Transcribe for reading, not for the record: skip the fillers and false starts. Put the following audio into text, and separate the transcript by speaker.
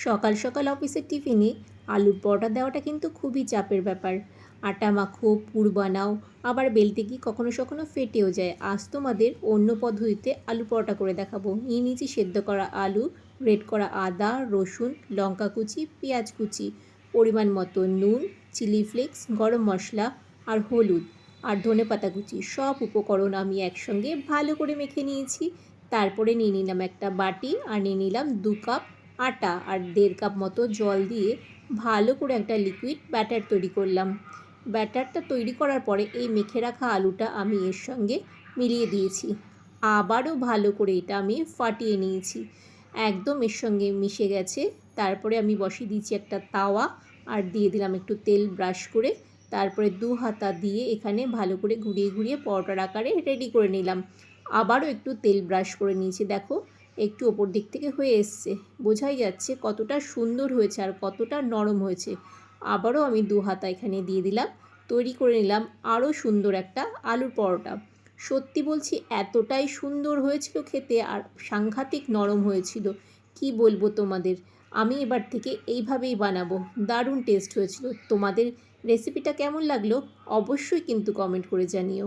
Speaker 1: সকাল সকাল অফিসের টিফিনে আলুর পরোটা দেওয়াটা কিন্তু খুবই চাপের ব্যাপার। আটা মাখো, পুর বানাও, আবার বেলতে গিয়ে কখনো কখনো ফেটেও যায়। আজ তোমাদের অন্য পদ্ধতিতে আলু পরোটা করে দেখাবো। নিয়ে নিয়েছি সেদ্ধ করা আলু, গ্রেট করা আদা, রসুন, লঙ্কা কুচি, পেঁয়াজ কুচি, পরিমাণ মতো নুন, চিলি ফ্লেক্স, গরম মশলা আর হলুদ আর ধনেপাতা কুচি, সব উপকরণ আমি একসঙ্গে ভালো করে মেখে নিয়েছি। তারপরে নিয়ে নিলাম একটা বাটি আর নিয়ে নিলাম 2 কাপ আটা আর 1.5 কাপ মতো জল দিয়ে ভালো করে একটা লিকুইড ব্যাটার তৈরি করলাম। ব্যাটারটা তৈরি করার পরে এই মেখে রাখা আলুটা আমি এর সঙ্গে মিলিয়ে দিয়েছি। আবারও ভালো করে এটা আমি ফাটিয়ে নিয়েছি। একদম এর সঙ্গে মিশে গেছে। তারপরে আমি বসিয়ে দিয়েছি একটা তাওয়া আর দিয়ে দিলাম একটু তেল ব্রাশ করে। তারপরে 2 হাতা দিয়ে এখানে ভালো করে ঘুরিয়ে ঘুরিয়ে পরোটার আকারে রেডি করে নিলাম। আবারও একটু তেল ব্রাশ করে নিয়েছি। দেখো একটু ওপর দিক থেকে হয়ে এসছে, বোঝাই যাচ্ছে কতটা সুন্দর হয়েছে আর কতটা নরম হয়েছে। আবারও আমি 2 হাতা এখানে দিয়ে দিলাম। তৈরি করে নিলাম আরও সুন্দর একটা আলুর পরোটা। সত্যি বলছি এতটাই সুন্দর হয়েছিল খেতে আর সাংঘাতিক নরম হয়েছিল, কি বলবো তোমাদের। আমি এবার থেকে এইভাবেই বানাবো। দারুণ টেস্ট হয়েছিল। তোমাদের রেসিপিটা কেমন লাগলো অবশ্যই কিন্তু কমেন্ট করে জানিও।